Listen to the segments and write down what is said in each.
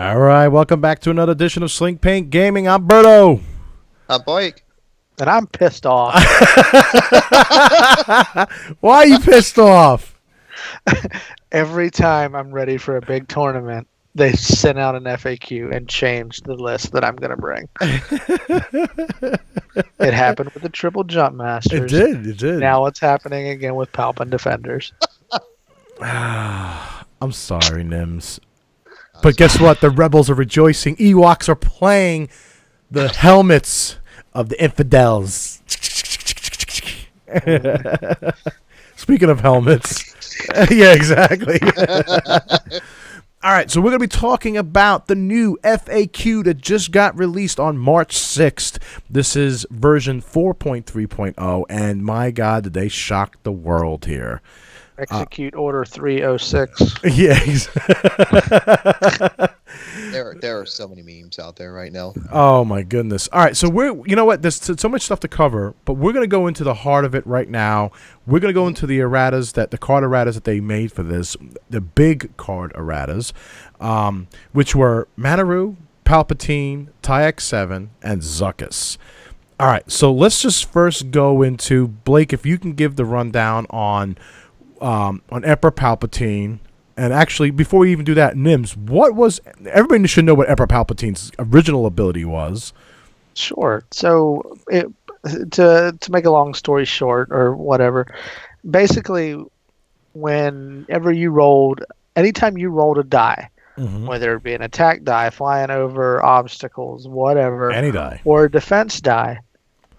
All right, welcome back to another edition of Slink Paint Gaming. I'm Berto. I'm Blake. And I'm pissed off. Why are you pissed off? Every time I'm ready for a big tournament, they send out an FAQ and change the list that I'm going to bring. It happened with the Triple Jump Masters. It did. Now it's happening again with Palpatine Defenders. I'm sorry, Nims. But guess what? The Rebels are rejoicing. Ewoks are playing the helmets of the infidels. Speaking of helmets. Yeah, exactly. All right, so we're going to be talking about the new FAQ that just got released on March 6th. This is version 4.3.0, and my God, did they shock the world here. Execute Order 306. Yeah. There are so many memes out there right now. Oh my goodness. All right, so you know what? There's so much stuff to cover, but we're going to go into the heart of it right now. We're going to go into the erratas the card erratas that they made for this, the big card erratas, which were Manaroo, Palpatine, TIE-X7, and Zuckuss. All right, so let's just first go into Blake. If you can give the rundown on Emperor Palpatine. And actually, before we even do that, Nims, everybody should know what Emperor Palpatine's original ability was. Sure. So, to make a long story short, or whatever, basically, anytime you rolled a die, whether it be an attack die, flying over obstacles, whatever, any die, or a defense die,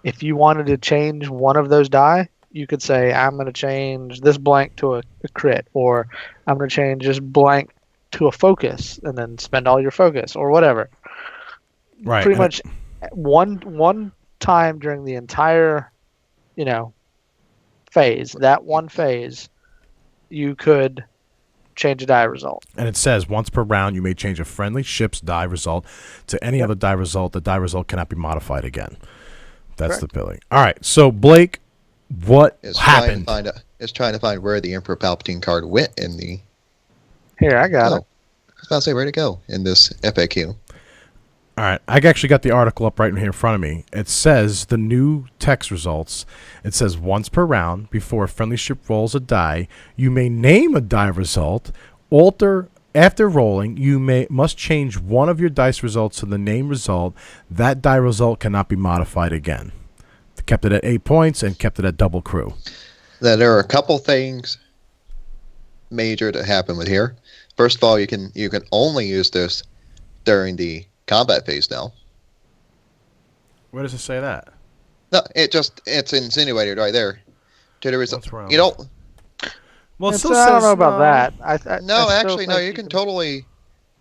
if you wanted to change one of those die, you could say, I'm going to change this blank to a crit, or I'm going to change this blank to a focus, and then spend all your focus, or whatever. Right. Pretty much one time during the entire, phase, you could change a die result. And it says, once per round, you may change a friendly ship's die result to any other die result. The die result cannot be modified again. That's Correct. the billing. All right, so Blake, what happened? It's trying to find where the Emperor Palpatine card went in the... Here, I got it. I was about to say, where'd it go in this FAQ? All right, I actually got the article up right here in front of me. It says the new text results. It says once per round, before a friendly ship rolls a die, you may name a die result. After rolling, you must change one of your dice results to the name result. That die result cannot be modified again. They kept it at 8 points and kept it at double crew. Now, there are a couple things major that happen with here. First of all, you can only use this during the combat phase now. Where does it say that? No, it's insinuated right there. To the result, Once you don't. Well, it still I don't says, know about that. You can totally,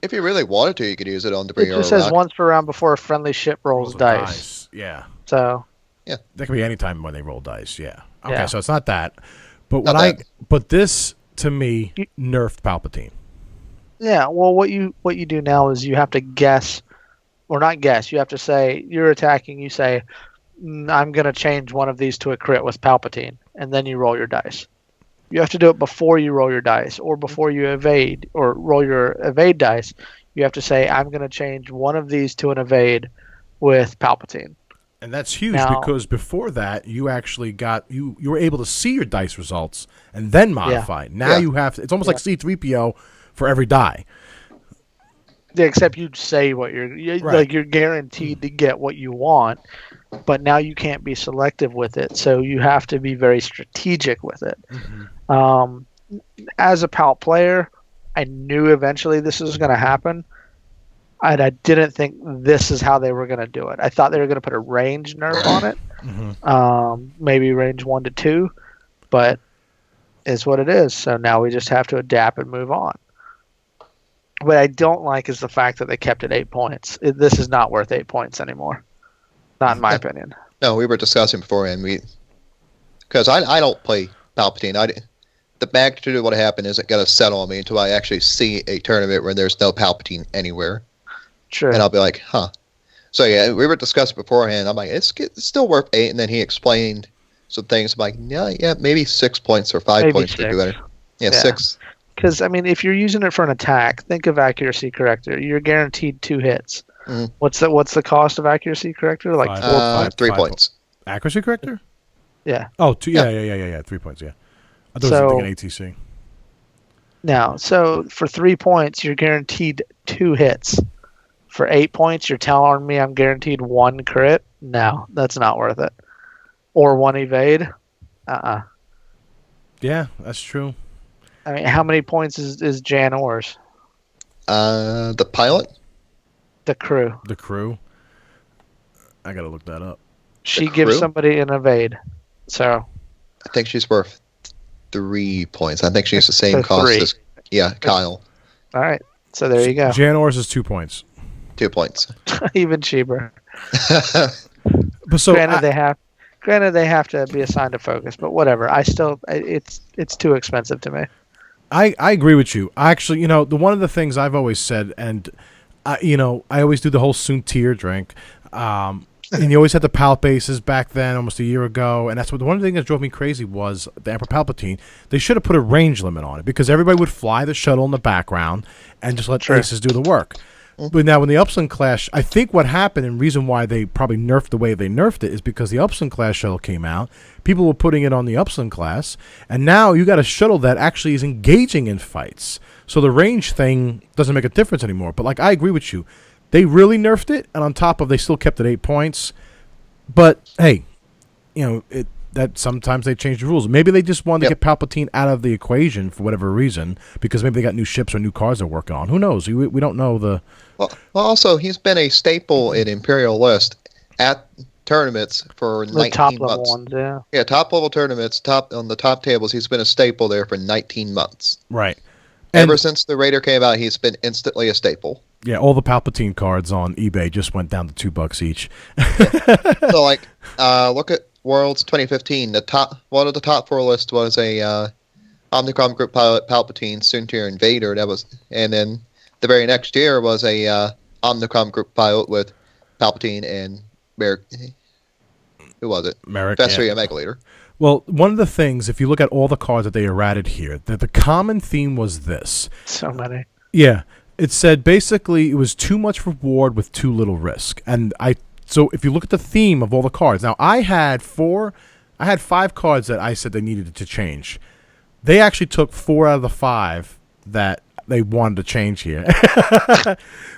if you really wanted to, you could use it on debris It or just says rock. once per round before a friendly ship rolls dice. Yeah. So That could be any time when they roll dice, yeah. Okay, Yeah. so it's not that. But Not this to me nerfed Palpatine. yeah, well, what you do now is you have to guess, or not guess. You have to say you're attacking. You say, I'm going to change one of these to a crit with Palpatine, and then you roll your dice. You have to do it before you roll your dice, or before you evade, or roll your evade dice. You have to say, I'm going to change one of these to an evade with Palpatine. And that's huge Now, because before that, you actually you were able to see your dice results and then modify. Now you have to, it's almost like C-3PO for every die. Yeah, except you say what like you're guaranteed to get what you want, but now you can't be selective with it, so you have to be very strategic with it. As a PAL player, I knew eventually this was going to happen, and I didn't think this is how they were going to do it. I thought they were going to put a range nerf on it, maybe range 1 to 2, but it's what it is. So now we just have to adapt and move on. What I don't like is the fact that they kept it 8 points. This is not worth 8 points anymore. Not in my opinion. No, we were discussing beforehand. Because I don't play Palpatine. The magnitude of what happened isn't going to settle on me until I actually see a tournament where there's no Palpatine anywhere. Sure. And I'll be like, huh. So yeah, we were discussing beforehand. I'm like, it's still worth 8. And then he explained some things. I'm like, yeah, maybe 6 points or 5 Maybe points would be better. Yeah, 6. Because, I mean, if you're using it for an attack, think of accuracy corrector. You're guaranteed 2 hits. Mhm. What's the cost of accuracy corrector? Like Five. 3 5 points. Accuracy corrector? Yeah. Oh, two. Yeah. 3 points. Yeah. I thought it was thinking ATC. Now, so for 3 points, you're guaranteed 2 hits. For 8 points, you're telling me I'm guaranteed 1 crit? No, that's not worth it. Or 1 evade? Yeah, that's true. I mean, how many points is Jan Orr's? The pilot? The crew. The crew. I gotta look that up. She The gives crew? somebody an evade. So I think she's worth 3 points. I think she's the same So cost 3. as Kyle. all right. So there you go. Jan Orr's is 2 points. 2 points. Even cheaper. But so Granted, they have to be assigned to focus, but whatever. It's too expensive to me. I agree with you. I actually, one of the things I've always said, and I always do the whole Soontir drink. And you always had the Palp bases back then, almost a year ago, and that's what one of the things that drove me crazy was the Emperor Palpatine. They should have put a range limit on it because everybody would fly the shuttle in the background and just let aces do the work. But now when the Upsilon class, I think what happened and reason why they probably nerfed the way they nerfed it is because the Upsilon class shuttle came out. People were putting it on the Upsilon class, and now you got a shuttle that actually is engaging in fights. So the range thing doesn't make a difference anymore. But like I agree with you. They really nerfed it, and on top of they still kept it 8 points. But hey, that sometimes they change the rules. Maybe they just wanted to get Palpatine out of the equation for whatever reason, because maybe they got new ships or new cars they're working on. Who knows? We don't know the. Well, also he's been a staple in Imperial List at tournaments for The 19 top level months. ones, yeah. Yeah, top level tournaments, on the top tables. He's been a staple there for 19 months. Right. Ever since the Raider came out, he's been instantly a staple. Yeah, all the Palpatine cards on eBay just went down to $2 each. So, like, look at Worlds 2015. One of the top 4 lists was a Omnicom Group pilot, Palpatine, Soontir, and Vader. And then the very next year was a Omnicom Group pilot with Palpatine and Merrick. Who was it? Merrick. Vesseria Megaleader. Well, one of the things, if you look at all the cards that they errated here, that the common theme was this. So many. Yeah. It said basically it was too much reward with too little risk. And so if you look at the theme of all the cards, now I had 5 cards that I said they needed to change. They actually took 4 out of the 5 that they wanted to change here.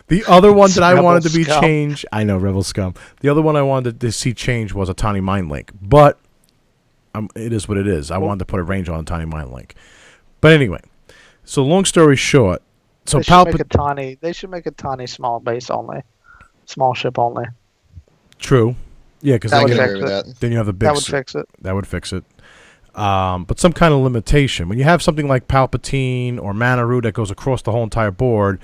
The other one that I wanted to be changed, I know, Rebel Scum. The other one I wanted to see change was a Tawny Mind Link. But it is what it is. I wanted to put a range on a Tawny Mind Link. But anyway, so long story short, so they should make a Tawny small base only. Small ship only. True. Yeah, because then you have the big... That would fix it. That would fix it. But some kind of limitation. When you have something like Palpatine or Manaroo that goes across the whole entire board,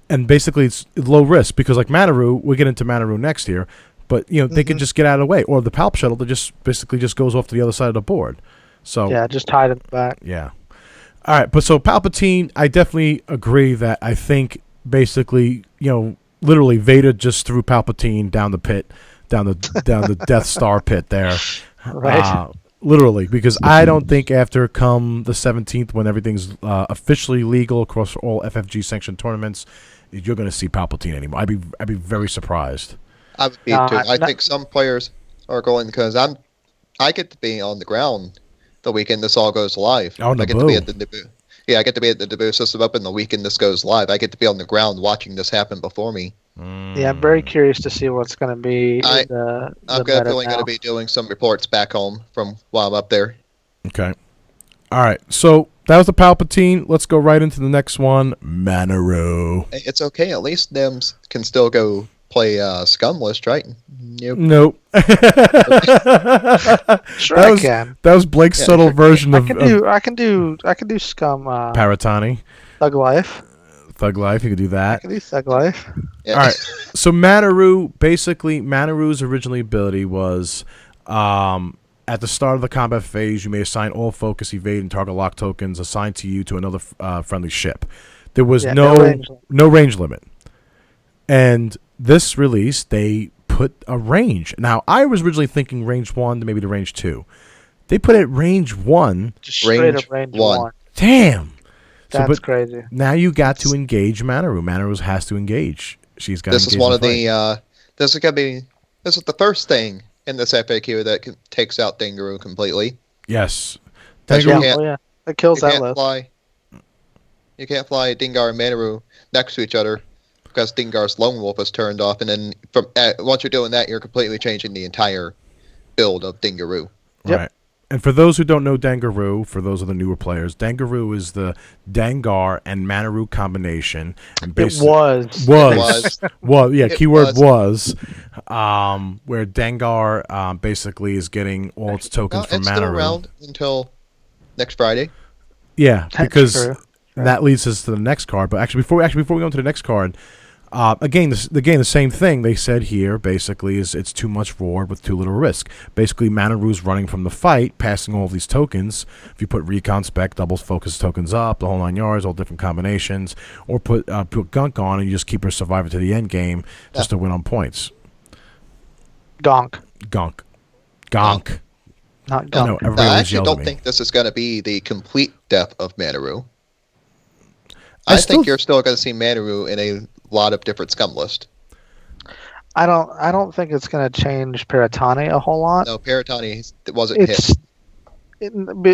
and basically it's low risk, because like Manaroo, we'll get into Manaroo next year, but they could just get out of the way. Or the Palp shuttle that just basically just goes off to the other side of the board. So yeah, just tied in the back. Yeah. All right, but so Palpatine, I definitely agree that I think basically, literally Vader just threw Palpatine down the pit, down the Death Star pit there. Right. Literally, because I don't think after come the 17th, when everything's officially legal across all FFG sanctioned tournaments, you're going to see Palpatine anymore. I'd be very surprised. I would be too. I think some players are going because I get to be on the ground the weekend this all goes live. Oh, I get to be at the debut. Yeah, I get to be at the debut system up in the weekend this goes live. I get to be on the ground watching this happen before me. Yeah, I'm very curious to see what's going to be. I'm definitely going to be doing some reports back home from while I'm up there. Okay. All right. So that was the Palpatine. Let's go right into the next one, Manaroo. It's okay. At least them can still go play Scum List, right? Nope. Sure, I can. That was Blake's subtle version of. I can do Scum. Paratani. Thug Life. Thug Life, you could do that. I can do Thug Life. Yeah. All right. So Manaroo's original ability was at the start of the combat phase, you may assign all focus, evade, and target lock tokens assigned to you to another friendly ship. There was no range limit. And this release, they put a range. Now, I was originally thinking range 1 to maybe to range 2. They put it range 1. Just straight up range 1. Damn. That's crazy. Now you got to engage Manaroo. Manaroo has to engage. She's got. This is one of the. This is gonna be. This is the first thing in this FAQ that takes out Dingaroo completely. Yes. Yeah. It kills that list. You can't fly Dingar and Manaroo next to each other because Dingar's Lone Wolf is turned off, and then once you're doing that, you're completely changing the entire build of Dingaroo. Right. Yep. And for those who don't know Dangaroo, for those of the newer players, Dangaroo is the Dengar and Manaroo combination. And it was. Well, yeah, keyword was. Where Dengar basically is getting all its tokens from Manaroo. It's still around until next Friday. Yeah, because that leads us to the next card. But before we go into the next card, again, the same thing they said here. Basically, is it's too much reward with too little risk. Basically, Manaroo's running from the fight, passing all these tokens. If you put recon spec, doubles focus tokens up, the whole 9 yards, all different combinations, or put Gunk on and you just keep her survivor to the end game just to win on points. Gunk. Not Gunk. No, I actually don't think this is going to be the complete death of Manaroo. I think you're still going to see Manaroo in a lot of different scum lists. I don't think it's going to change Paratani a whole lot. No, Paratani wasn't hit.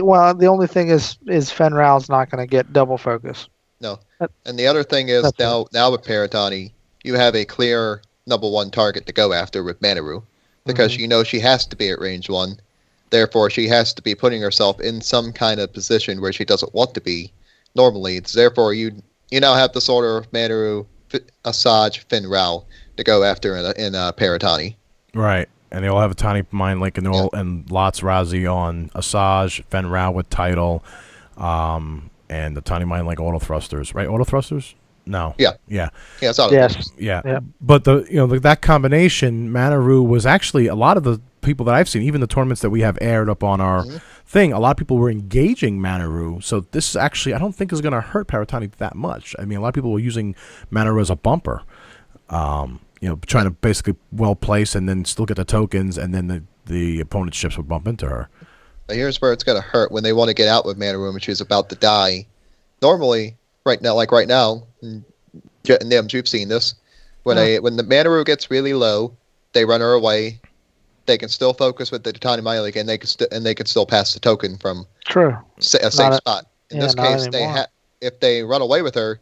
Well, the only thing is Fenral's not going to get double focus. No, and the other thing is now with Paratani, you have a clear number one target to go after with Manaroo because you know she has to be at range 1. Therefore, she has to be putting herself in some kind of position where she doesn't want to be normally. Therefore, you now have this order of Manaroo, Asajj, Fenral to go after in Paratani. Right, and they all have a tiny mind link, and and lots Razi on Asajj, Fenral with title, and the tiny mind link auto thrusters. Right, auto thrusters. No. Yeah. It's auto thrusters. Yeah. But that combination, Manaroo was actually a lot of the people that I've seen, even the tournaments that we have aired up on our thing, a lot of people were engaging Manaroo. So this is actually, I don't think is going to hurt Paratani that much. I mean, a lot of people were using Manaroo as a bumper, trying to basically well place and then still get the tokens, and then the opponent's ships would bump into her. But here's where it's going to hurt when they want to get out with Manaroo when she's about to die. Normally, right now, Jet and Nims, you've seen this. When the Manaroo gets really low, they run her away. They can still focus with the Titani Miley, and they can still pass the token from a safe spot. In this case, if they run away with her,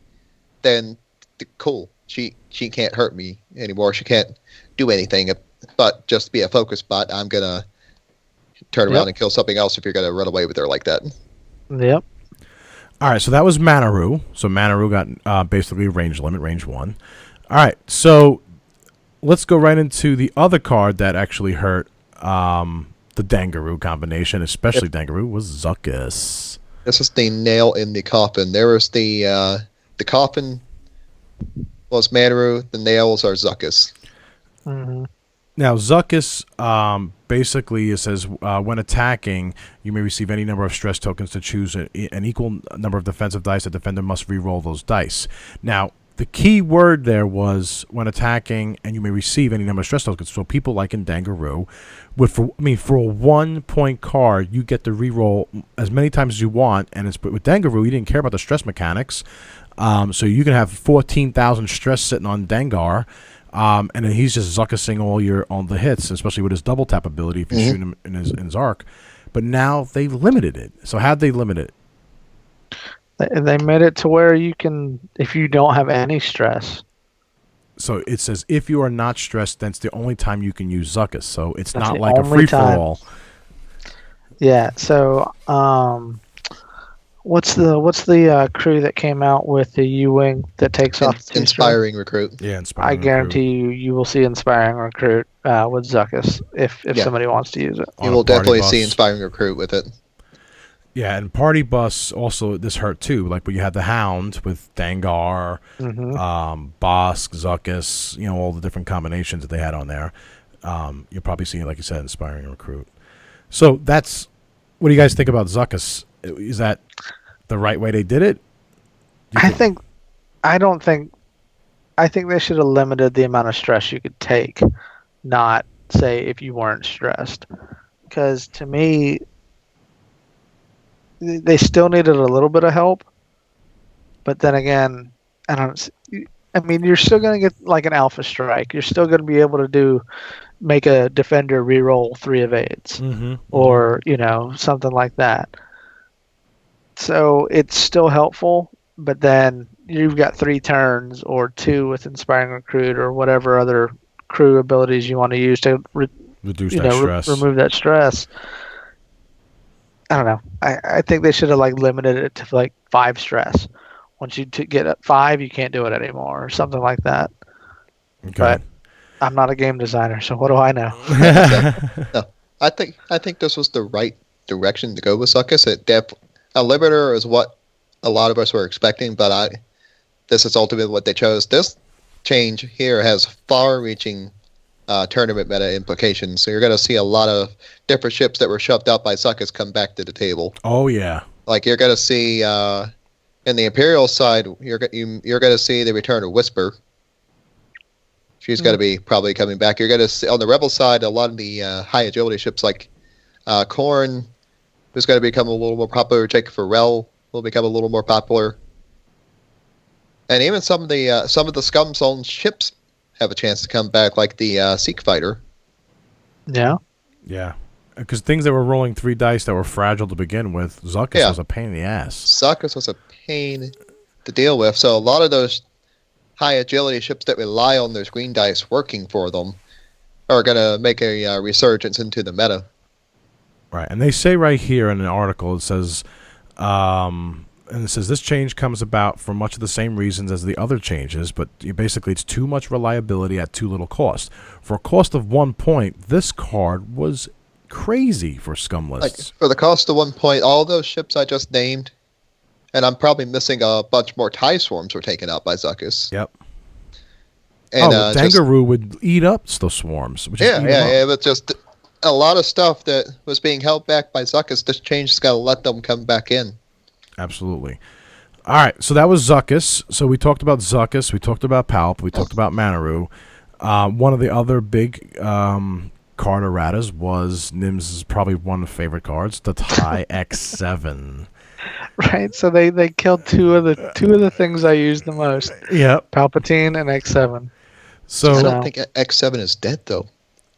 then cool. She can't hurt me anymore. She can't do anything but just be a focus spot. I'm gonna turn around and kill something else if you're gonna run away with her like that. Yep. All right, so that was Manaroo. So Manaroo got basically range limit, range 1. All right, so let's go right into the other card that actually hurt the Dangaroo combination, especially Dangaroo, was Zuckuss. This is the nail in the coffin. There was the coffin was Manaroo, the nails are Zuckuss. Mm-hmm. Now, Zuckuss, basically, it says, when attacking, you may receive any number of stress tokens to choose an equal number of defensive dice. The defender must re-roll those dice. Now, the key word there was when attacking, and you may receive any number of stress tokens. So people like in Dangaroo, for a 1-point card, you get to re-roll as many times as you want. And with Dangaroo, you didn't care about the stress mechanics. So you can have 14,000 stress sitting on Dengar. And then he's just Zuckussing all the hits, especially with his double tap ability if you shoot him in his arc. But now they've limited it. So how'd they limit it? They made it to where you can, if you don't have any stress. So it says if you are not stressed, that's the only time you can use Zuckuss. So it's not like a free for all. Yeah. So what's the crew that came out with the U-wing that takes off? Inspiring Recruit. Yeah, Inspiring Recruit. I guarantee you will see Inspiring Recruit with Zuckuss if somebody wants to use it. You will definitely see Inspiring Recruit with it. Yeah, and Party Bus also, this hurt too. Like when you had the Hound with Dengar, Bosk, Zuckuss, all the different combinations that they had on there. You're probably seeing, like you said, Inspiring Recruit. So what do you guys think about Zuckuss? Is that the right way they did it? I think they should have limited the amount of stress you could take, not say if you weren't stressed. Because to me, they still needed a little bit of help, But then again, I don't. I mean, you're still going to get like an alpha strike. You're still going to be able to make a defender reroll 3 evades, or something like that. So it's still helpful, but then you've got 3 turns or 2 with Inspiring Recruit or whatever other crew abilities you want to use to reduce that stress. Remove that stress. I don't know. I think they should have limited it to 5 stress. Once you get at 5, you can't do it anymore, or something like that. Okay. But I'm not a game designer, so what do I know? No, I think this was the right direction to go with Zuckuss. A limiter is what a lot of us were expecting, but this is ultimately what they chose. This change here has far-reaching tournament meta implications. So you're going to see a lot of different ships that were shoved out by Zuckuss come back to the table. Oh yeah. You're going to see in the Imperial side, you're going to see the return of Whisper. She's going to be probably coming back. You're going to see on the Rebel side a lot of the high agility ships like Korn, who's going to become a little more popular. Jake Farrell will become a little more popular, and even some of the Scum Zone ships have a chance to come back, like the Seek Fighter. Yeah. Yeah. Because things that were rolling 3 dice that were fragile to begin with, Zuckuss was a pain in the ass. Zuckuss was a pain to deal with. So a lot of those high agility ships that rely on those green dice working for them are going to make a resurgence into the meta. Right. And they say right here in an article, it says, this change comes about for much of the same reasons as the other changes, but basically it's too much reliability at too little cost. For a cost of 1 point, this card was crazy for scum lists. For the cost of 1 point, all those ships I just named, and I'm probably missing a bunch more TIE swarms were taken out by Zuckuss. Yep. And Dangaroo would eat up the swarms. But just a lot of stuff that was being held back by Zuckuss, this change is going to let them come back in. Absolutely. All right, so that was Zuckuss. So we talked about Zuckuss, we talked about Palp, we talked about Manaroo. One of the other big card erratas was Nim's probably one of the favorite cards, the TIE X7. Right, so they killed two of the things I use the most. Yep. Palpatine and X7. So I don't think X7 is dead though.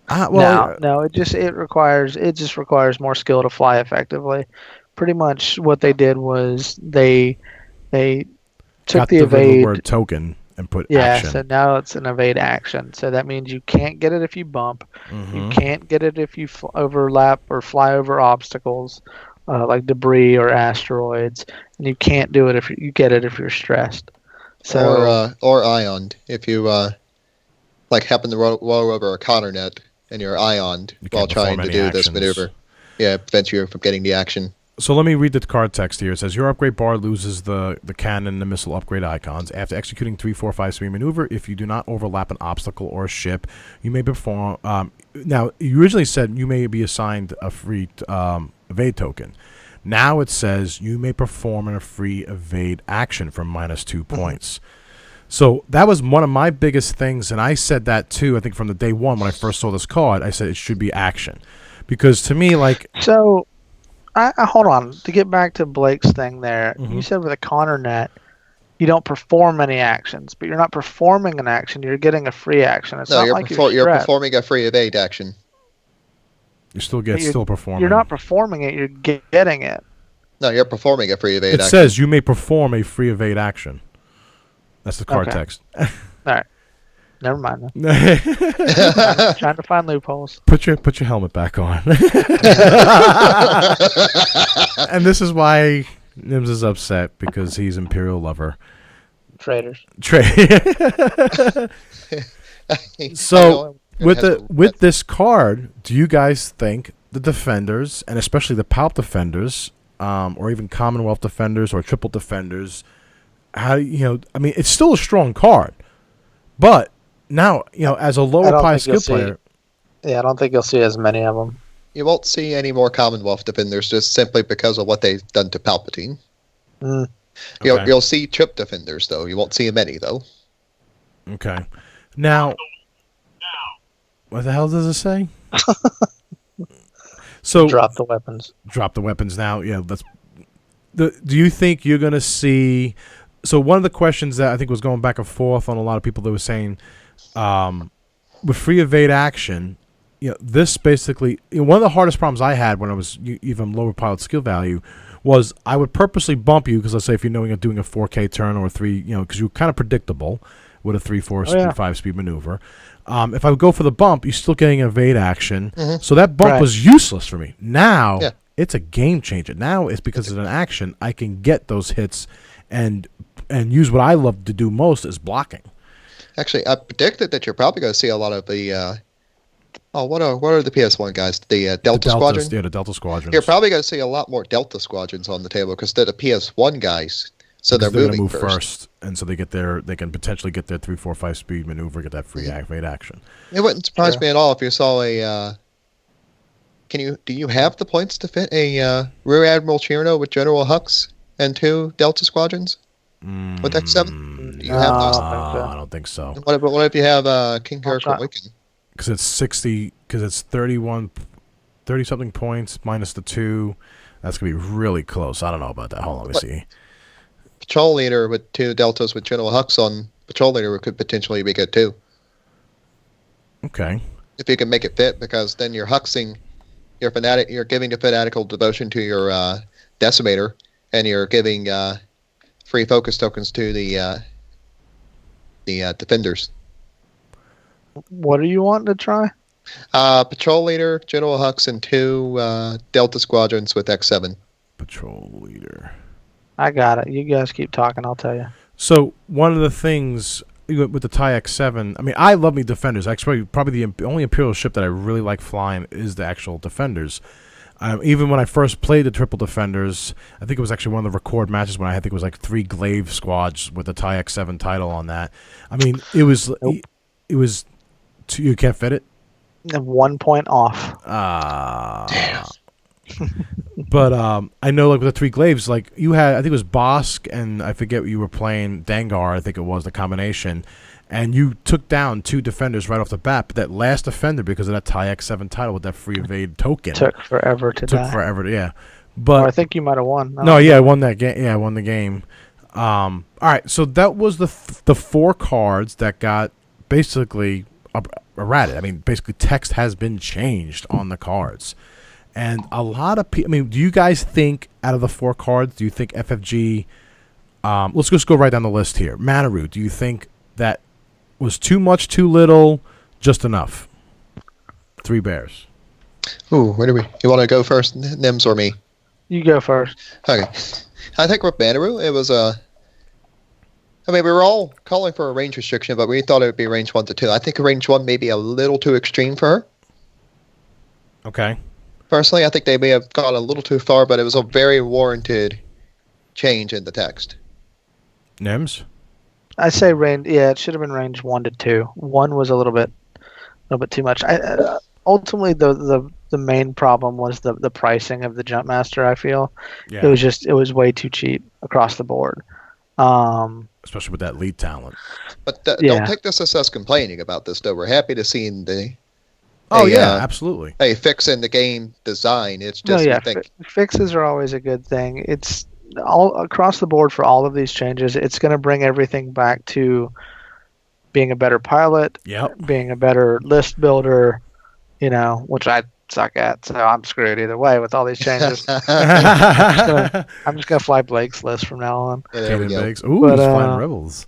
No, it just requires more skill to fly effectively. Pretty much what they did was they took the evade word token and put action. Yeah, so now it's an evade action. So that means you can't get it if you bump. You can't get it if you overlap or fly over obstacles like debris or asteroids, and you can't do it if you get it if you're stressed. So or ioned if you happen to roll over a counter net and you're ioned while trying to do this maneuver. Yeah, it prevents you from getting the action. So let me read the card text here. It says, your upgrade bar loses the cannon and the missile upgrade icons. After executing 3, 4, 5, 3 maneuver, if you do not overlap an obstacle or a ship, you may perform... now, you originally said you may be assigned a free evade token. Now it says you may perform a free evade action for -2 points. So that was one of my biggest things, and I said that too, I think from the day one when I first saw this card. I said it should be action. Because to me, So... I hold on, to get back to Blake's thing there. You said with a counter net, you don't perform any actions, but you're not performing an action. You're getting a free action. It's not like you're performing a free evade action. You still performing. You're not performing it. You're getting it. No, you're performing a free evade action. It says you may perform a free evade action. That's the card text. All right. Never mind. Trying to find loopholes. Put your helmet back on. And this is why Nims is upset, because he's Imperial lover. Traitors. So with this card, do you guys think the defenders, and especially the Palp defenders, or even Commonwealth defenders or triple defenders, it's still a strong card, but now, as a lower pie skill player... I don't think you'll see as many of them. You won't see any more Commonwealth defenders just simply because of what they've done to Palpatine. You'll see trip defenders, though. You won't see many, though. Okay. Now, what the hell does it say? So drop the weapons. Drop the weapons now. Yeah, do you think you're going to see So one of the questions that I think was going back and forth on a lot of people that were saying, with free evade action, this basically one of the hardest problems I had when I was even lower pilot skill value was I would purposely bump you because let's say if you're doing a 4K turn or a 3, because you're kind of predictable with a 3, 4, 5 speed maneuver. If I would go for the bump, you're still getting evade action. So that bump was useless for me. Now it's a game changer. Now it's because of an action I can get those hits and use what I love to do most is blocking. Actually, I predicted that you're probably going to see a lot of the. What are the PS1 guys? The Delta Squadron? Yeah, the Delta Squadrons. You're probably going to see a lot more Delta Squadrons on the table because they're the PS1 guys. So they're going to moving move first, and so they can potentially get their 3, 4, 5 speed maneuver, get that free evade action. It wouldn't surprise me at all if you saw a. Do you have the points to fit a Rear Admiral Chirino with General Hux and 2 Delta Squadrons with X7? Do you have those? I don't think so. What if you have King Kirk Wicked? Because it's 60, because it's 30-something points minus the 2. That's going to be really close. I don't know about that. Hold on, let me see. Patrol leader with 2 Deltas with General Hux on patrol leader could potentially be good too. Okay. If you can make it fit, because then you're Huxing, you're giving the fanatical devotion to your Decimator, and you're giving free focus tokens to the defenders. What are you wanting to try? Patrol leader, General Hux, and 2 Delta Squadrons with X7. Patrol leader. I got it. You guys keep talking. I'll tell you. So one of the things with the TIE X7, I mean, I love me Defenders. Actually, probably the only Imperial ship that I really like flying is the actual Defenders. Even when I first played the Triple Defenders, I think it was actually one of the record matches when I think it was like 3 Glaive squads with the TIE X7 title on that. I mean, it was you can't fit it. 1 point off. Damn. But I know, like with the 3 Glaives, like you had, I think it was Bosk and I forget what you were playing, Dangar, I think it was the combination, and you took down 2 defenders right off the bat. But that last defender, because of that TIE X7 title with that free evade token, took forever to die. Took forever, yeah. But I think you might have won. I won that game. Yeah, I won the game. All right, so that was the 4 cards that got basically errated. I mean, basically text has been changed on the cards. And a lot of people, I mean, do you guys think out of the 4 cards, do you think FFG, let's just go right down the list here. Manaroo, do you think that was too much, too little, just enough? 3 bears. Ooh, you want to go first, Nims or me? You go first. Okay. I think with Manaroo, it was we were all calling for a range restriction, but we thought it would be range 1 to 2. I think range 1 may be a little too extreme for her. Okay. Personally, I think they may have gone a little too far, but it was a very warranted change in the text. Nims? I say range. Yeah, it should have been range 1 to 2. 1 was a little bit too much. Ultimately, the main problem was the pricing of the Jumpmaster. I feel it was way too cheap across the board. Especially with that lead talent. But don't take this as us complaining about this, though. We're happy to see absolutely. A fix in the game design. It's just fixes are always a good thing. It's all across the board for all of these changes. It's going to bring everything back to being a better pilot, being a better list builder, which I suck at, so I'm screwed either way with all these changes. I'm just gonna fly Blake's list from now on. Yeah, there we go. Ooh, he's flying Rebels.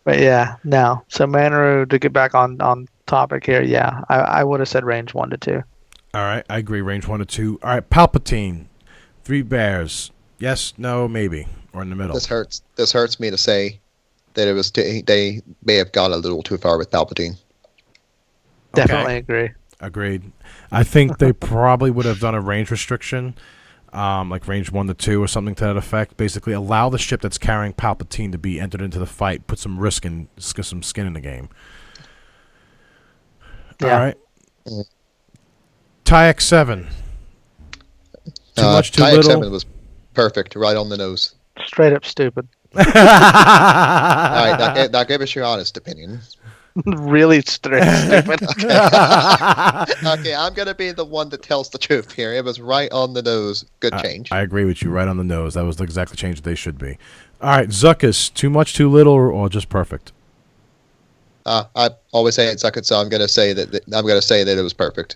But yeah, no. So Manaroo, to get back on topic here, I would have said range 1 to 2. All right, I agree. Range 1 to 2. All right, Palpatine, 3 bears. Yes, no, maybe, or in the middle. This hurts me to say that it was they may have gone a little too far with Palpatine. Definitely agree. Agreed. I think they probably would have done a range restriction, like range 1 to 2 or something to that effect. Basically, allow the ship that's carrying Palpatine to be entered into the fight, put some risk and some skin in the game. Yeah. All right. TIE X7. Too much, too TIE little. X7 was perfect, right on the nose. Straight up stupid. All right, now give us your honest opinion. Really stupid. Okay, I'm gonna be the one that tells the truth here. It was right on the nose. Good change. I agree with you. Right on the nose. That was the exact change they should be. All right, Zuckuss. Too much, too little, or just perfect? I always say it sucked, so I'm gonna say that it was perfect.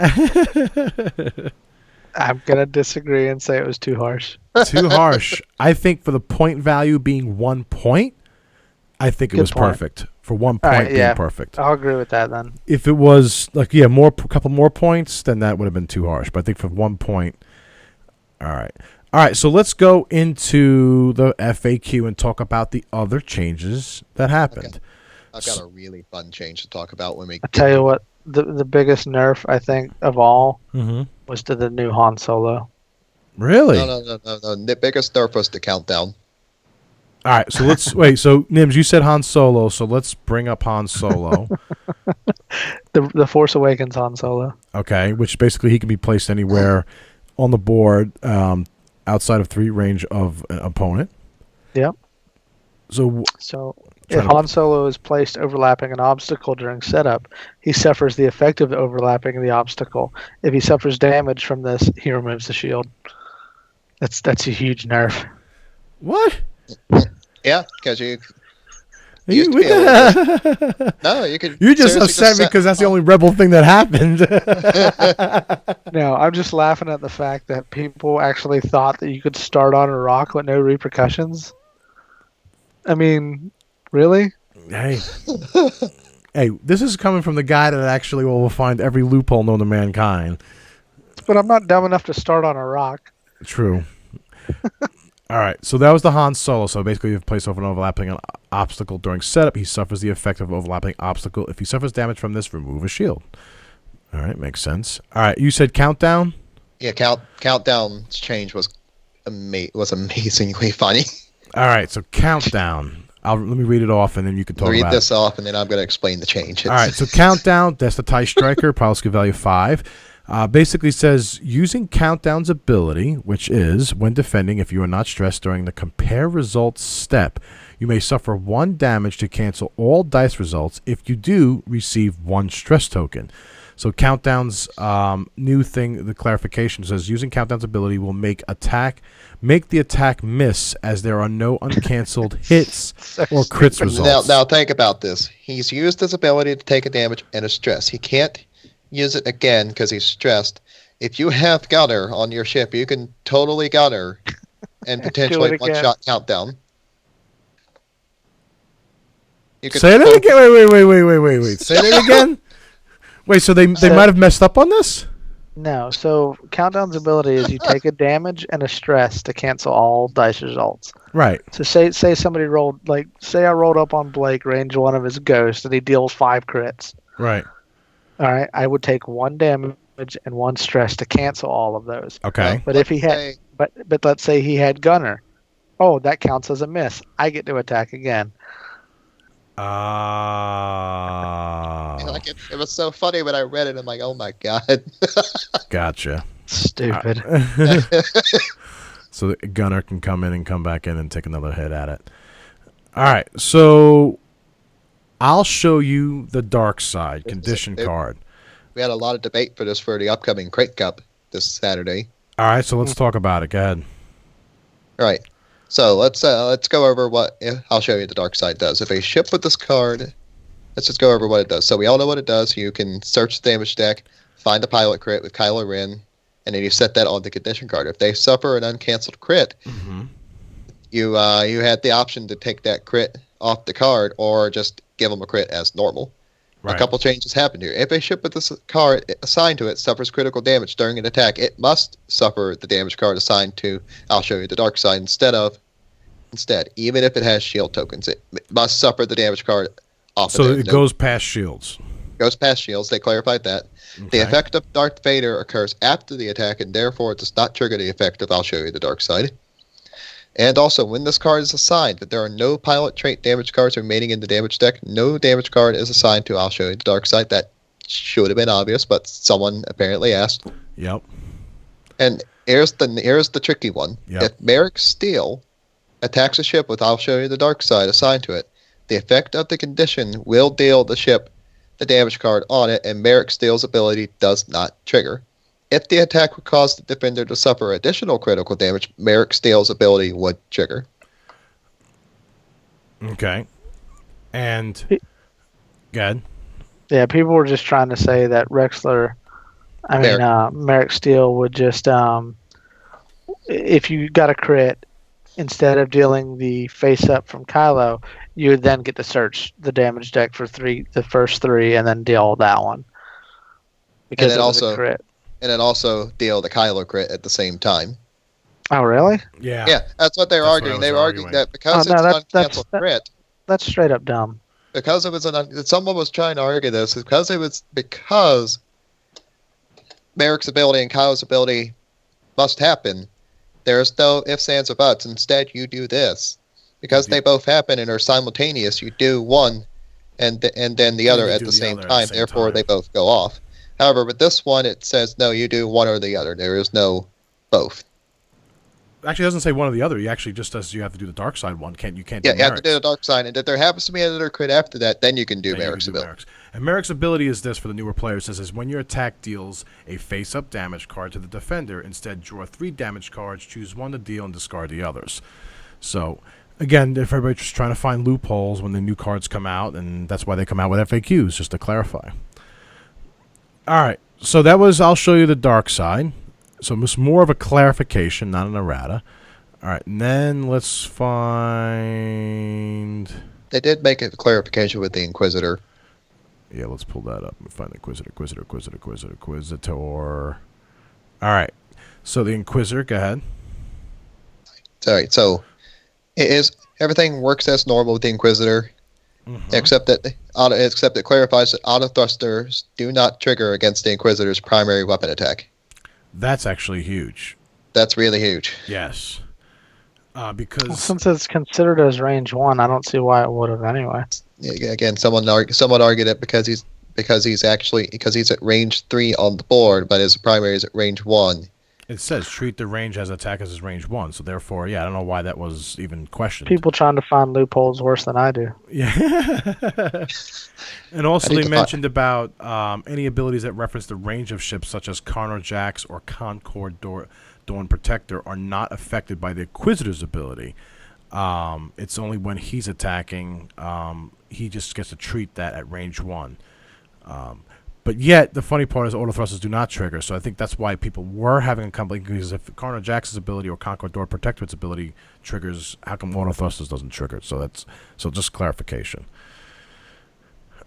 I'm gonna disagree and say it was too harsh. Too harsh. I think for the point value being 1 point, I think it was perfect. For 1 point being perfect. I'll agree with that then. If it was like a couple more points, then that would have been too harsh. But I think for 1 point, all right. So let's go into the FAQ and talk about the other changes that happened. Okay. I've got a really fun change to talk about when we. I tell you what, the biggest nerf I think of all was to the new Han Solo. Really? No. The biggest nerf was the countdown. All right, so let's wait. So Nims, you said Han Solo, so let's bring up Han Solo. The Force Awakens Han Solo. Okay, which basically he can be placed anywhere on the board outside of 3 range of an opponent. Yep. So if Han Solo is placed overlapping an obstacle during setup, he suffers the effect of overlapping the obstacle. If he suffers damage from this, he removes the shield. That's a huge nerf. What? Yeah, because you You could. You're just upset because that's the only rebel thing that happened. No, I'm just laughing at the fact that people actually thought that you could start on a rock with no repercussions. I mean, really? Hey, this is coming from the guy that actually will find every loophole known to mankind. But I'm not dumb enough to start on a rock. True. All right, so that was the Han Solo. So basically, if placed over an overlapping obstacle during setup, he suffers the effect of overlapping obstacle. If he suffers damage from this, remove a shield. All right, makes sense. All right, you said countdown? Yeah, countdown's change was amazingly funny. All right, so countdown. Let me read it off, and then you can talk about it. Read this off, and then I'm going to explain the change. All right, so countdown, that's the TIE Striker, power skill value 5. Basically says, using Countdown's ability, which is, when defending, if you are not stressed during the compare results step, you may suffer 1 damage to cancel all dice results. If you do, receive 1 stress token. So Countdown's new thing, the clarification says, using Countdown's ability will make the attack miss, as there are no uncanceled hits or crits results. Now think about this. He's used his ability to take a damage and a stress. He can't use it again because he's stressed. If you have Gunner on your ship, you can totally Gunner and potentially one-shot Countdown. Say that again. Wait. Say that again. Wait, so they might have messed up on this? No. So Countdown's ability is you take a damage and a stress to cancel all dice results. Right. So say somebody rolled, say I rolled up on Blake, range 1 of his ghost, and he deals 5 crits. Right. All right, I would take 1 damage and 1 stress to cancel all of those. Okay. But if he had, but let's say he had Gunner, that counts as a miss. I get to attack again. It was so funny when I read it. I'm like, oh my god. Gotcha. Stupid. So the Gunner can come in and come back in and take another hit at it. All right, so I'll show you the dark side condition card. We had a lot of debate for this for the upcoming Crate Cup this Saturday. All right, so let's talk about it. Go ahead. All right. So let's go over what I'll show you the dark side does. If a ship with this card, let's just go over what it does. So we all know what it does. You can search the damage deck, find a pilot crit with Kylo Ren, and then you set that on the condition card. If they suffer an uncanceled crit, you had the option to take that crit off the card or just give them a crit as normal. Right. A couple changes happened here. If a ship with this card assigned to it suffers critical damage during an attack, it must suffer the damage card assigned to, I'll show you the dark side, instead, even if it has shield tokens, it must suffer the damage card off so of it. So it goes past shields. Goes past shields. They clarified that. Okay. The effect of Darth Vader occurs after the attack, and therefore it does not trigger the effect of I'll show you the dark side. And also, when this card is assigned, that there are no pilot trait damage cards remaining in the damage deck, no damage card is assigned to I'll show you the dark side. That should have been obvious, but someone apparently asked. Yep. And here's the tricky one. Yep. If Merrick Steele attacks a ship with I'll show you the dark side assigned to it, the effect of the condition will deal the ship the damage card on it, and Merrick Steele's ability does not trigger. If the attack would cause the defender to suffer additional critical damage, Merrick Steele's ability would trigger. Okay. And good. Yeah, people were just trying to say that Merrick Steele would just, if you got a crit, instead of dealing the face up from Kylo, you would then get to search the damage deck for the first three, and then deal that one. Because it was a crit. And then also deal the Kylo crit at the same time. Oh, really? Yeah. Yeah, that's what they were arguing. They were arguing that because it's an uncanceled crit. That's straight up dumb. Because it was someone was trying to argue this because Merrick's ability and Kylo's ability must happen. There is no ifs, ands, or buts. Instead, you do this. Because they both happen and are simultaneous, you do one and then the other at the same time. Therefore, they both go off. However, with this one, it says, no, you do one or the other. There is no both. Actually, it doesn't say one or the other. You actually just says you have to do the dark side one. You can't. Yeah, you have to do the dark side, and if there happens to be another crit after that, then you can do Merrick's ability. And Merrick's ability is this for the newer players. It says when your attack deals a face-up damage card to the defender, instead draw 3 damage cards, choose one to deal, and discard the others. So, again, if everybody's just trying to find loopholes when the new cards come out, and that's why they come out with FAQs, just to clarify. All right, so that was, I'll show you the dark side. So it's more of a clarification, not an errata. All right, and then let's find... They did make a clarification with the Inquisitor. Yeah, let's pull that up and find the Inquisitor. All right, so the Inquisitor, go ahead. All right, so everything works as normal with the Inquisitor. Mm-hmm. Except that it clarifies that auto thrusters do not trigger against the Inquisitor's primary weapon attack. That's actually huge. That's really huge. Yes, because since it's considered as range 1, I don't see why it would have anyway. Yeah, again, someone argued it because he's at range 3 on the board, but his primary is at range 1. It says treat the range as attack as his range 1, so therefore, yeah, I don't know why that was even questioned. People trying to find loopholes worse than I do. Yeah. And also they mentioned about any abilities that reference the range of ships, such as Carnor Jax or Concord Dawn Protector, are not affected by the Inquisitor's ability. It's only when he's attacking, he just gets to treat that at range 1. But yet, the funny part is auto thrusters do not trigger, so I think that's why people were having a complaint, because if Carnor Jax's ability or Concord Door Protector's ability triggers, how come auto thrusters doesn't trigger? So just clarification.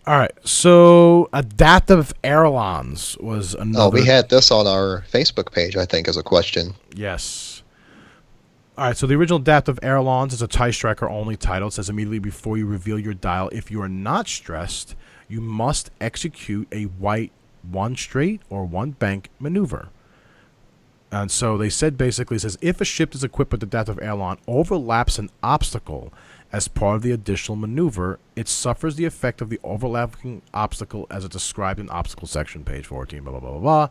All right, so adaptive ailerons was another... Oh, we had this on our Facebook page, I think, as a question. Yes. All right, so the original adaptive ailerons is a TIE Striker only title. It says immediately before you reveal your dial, if you are not stressed, you must execute a white 1 straight or 1 bank maneuver. And so they said basically, it says if a ship is equipped with adaptive aileron overlaps an obstacle as part of the additional maneuver, it suffers the effect of the overlapping obstacle as it's described in obstacle section, page 14, blah, blah, blah, blah, blah.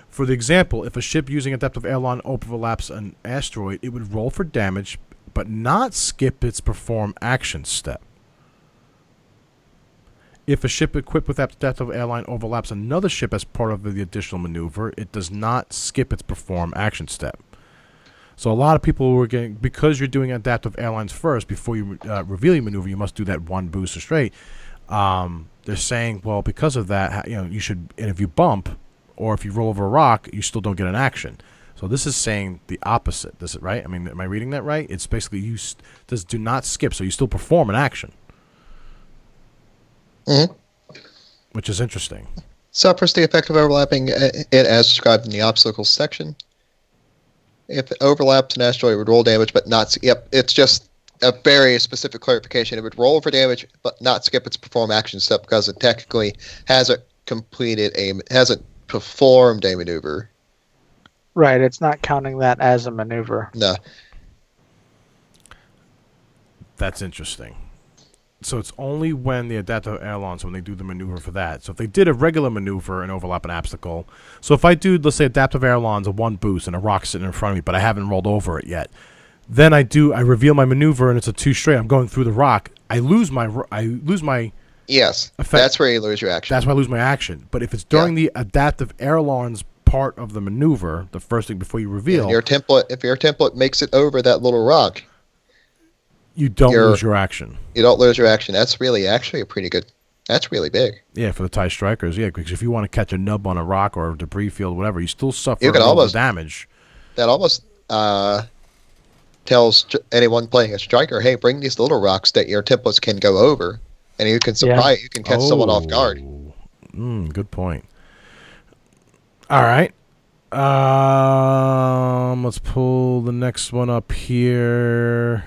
For the example, if a ship using adaptive aileron overlaps an asteroid, it would roll for damage but not skip its perform action step. If a ship equipped with adaptive aileron overlaps another ship as part of the additional maneuver, it does not skip its perform action step. So a lot of people were getting, because you're doing adaptive airlines first before you reveal your maneuver, you must do that 1 booster straight. They're saying, well, because of that, you should, and if you bump or if you roll over a rock, you still don't get an action. So this is saying the opposite. This is right. I mean, am I reading that right? It's basically this do not skip, so you still perform an action. Mm-hmm. Which is interesting. Suffers the effect of overlapping it as described in the obstacles section. If it overlaps an asteroid, it would roll damage, but not... Yep, it's just a very specific clarification. It would roll for damage, but not skip its perform action step because it technically hasn't performed a maneuver. Right, it's not counting that as a maneuver. No. That's interesting. So it's only when the adaptive ailerons, when they do the maneuver for that. So if they did a regular maneuver and overlap an obstacle. So if I do, let's say, adaptive ailerons, a 1 boost, and a rock sitting in front of me, but I haven't rolled over it yet. Then I reveal my maneuver, and it's a 2 straight. I'm going through the rock. I lose my Yes, effect, that's where you lose your action. that's where I lose my action. But if it's during the adaptive ailerons part of the maneuver, the first thing before you reveal, if your template makes it over that little rock, you don't lose your action. You don't lose your action. That's really actually a pretty good. That's really big. Yeah, for the TIE strikers, yeah, because if you want to catch a nub on a rock or a debris field, whatever, you still suffer the damage. That almost tells anyone playing a striker, hey, bring these little rocks that your templates can go over, and you can you can catch someone off guard. Good point. All right. Let's pull the next one up here.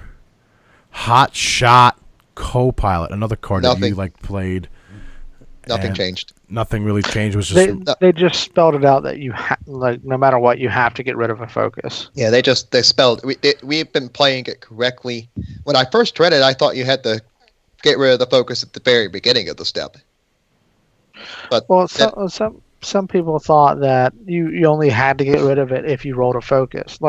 Hot Shot Co-Pilot, another card that you played. Nothing changed. Nothing really changed. It was just they just spelled it out that you no matter what, you have to get rid of a focus. Yeah, they spelled. We've been playing it correctly. When I first read it, I thought you had to get rid of the focus at the very beginning of the step. But some people thought that you only had to get rid of it if you rolled a focus.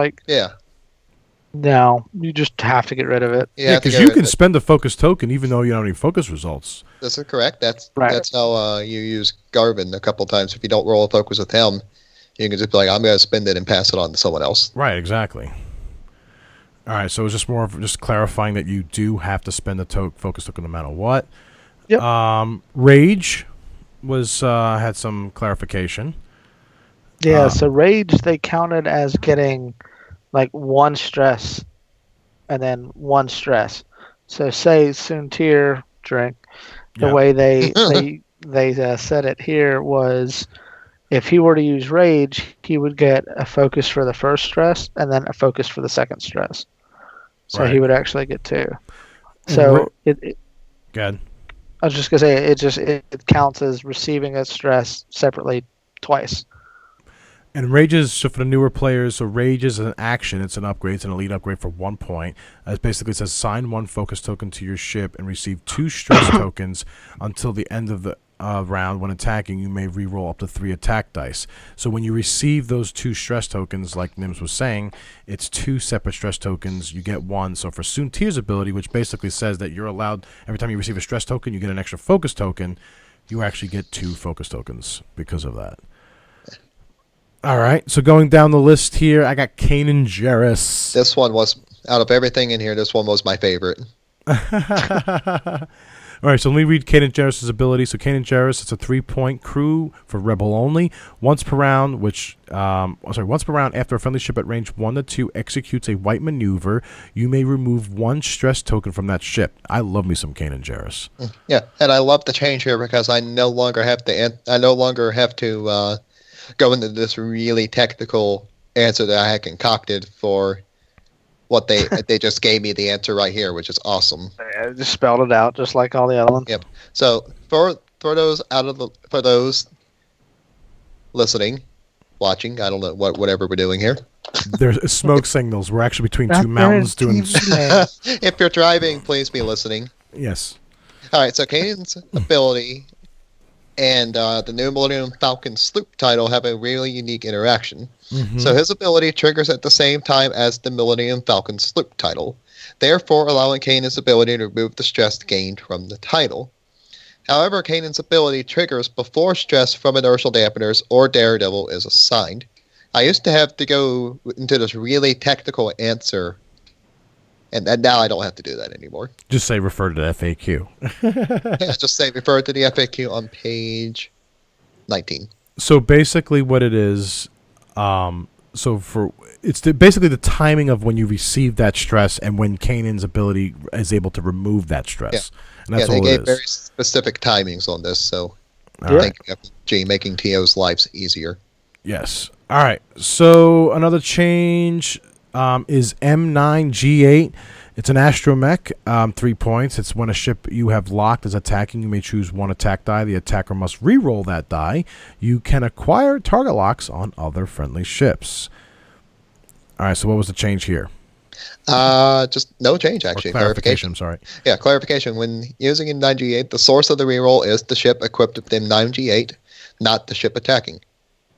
No, you just have to get rid of it. Yeah, because you can spend a focus token even though you don't have any focus results. This is correct. That's how you use Garvin a couple times. If you don't roll a focus with him, you can just be like, I'm going to spend it and pass it on to someone else. Right, exactly. All right, so it's just more of just clarifying that you do have to spend the focus token no matter what. Yep. Rage had some clarification. Yeah, so Rage they counted as getting one stress and then one stress. So say Soontir drink, the way they said it here was if he were to use Rage, he would get a focus for the first stress and then a focus for the second stress. So he would actually get two. So good. I was just gonna say it counts as receiving a stress separately twice. And Rages, so for the newer players, so Rage is an action. It's an upgrade. It's an elite upgrade for 1 point. It basically says assign 1 focus token to your ship and receive 2 stress tokens until the end of the round. When attacking, you may reroll up to 3 attack dice. So when you receive those 2 stress tokens, like Nims was saying, it's 2 separate stress tokens. You get 1. So for Soontir's ability, which basically says that you're allowed, every time you receive a stress token, you get an extra focus token. You actually get 2 focus tokens because of that. All right, so going down the list here, I got Kanan Jarrus. This one was, out of everything in here, this one was my favorite. All right, so let me read Kanan Jarrus' ability. So Kanan Jarrus, it's a 3-point crew for Rebel only. Once per round, after a friendly ship at range 1 to 2 executes a white maneuver, you may remove 1 stress token from that ship. I love me some Kanan Jarrus. Yeah, and I love the change here because I no longer have to go into this really technical answer that I had concocted for what they just gave me the answer right here, which is awesome. I just spelled it out just like all the other ones. Yep. So for those listening, watching, I don't know whatever we're doing here. There's smoke signals. We're actually between 2 mountains doing. If you're driving, please be listening. Yes. All right. So Kanan's ability and the new Millennium Falcon sloop title have a really unique interaction. Mm-hmm. So his ability triggers at the same time as the Millennium Falcon sloop title, therefore allowing Kanan's ability to remove the stress gained from the title. However, Kanan's ability triggers before stress from inertial dampeners or Daredevil is assigned. I used to have to go into this really technical answer, and now I don't have to do that anymore. Just say refer to the FAQ. Yeah, just say refer to the FAQ on page 19. So basically what it is, basically the timing of when you receive that stress and when Kanan's ability is able to remove that stress. Yeah. And that's they all gave it is. very specific timings on this, so Right. thank you, FG, making TO's lives easier. Yes. All right. So another change is M9G8. It's an astromech, 3 points. It's when a ship you have locked is attacking, you may choose 1 attack die. The attacker must re-roll that die. You can acquire target locks on other friendly ships. All right, so what was the change here? Just no change, actually. Clarification, I'm sorry. Yeah, clarification. When using M9G8, the source of the reroll is the ship equipped with M9G8, not the ship attacking.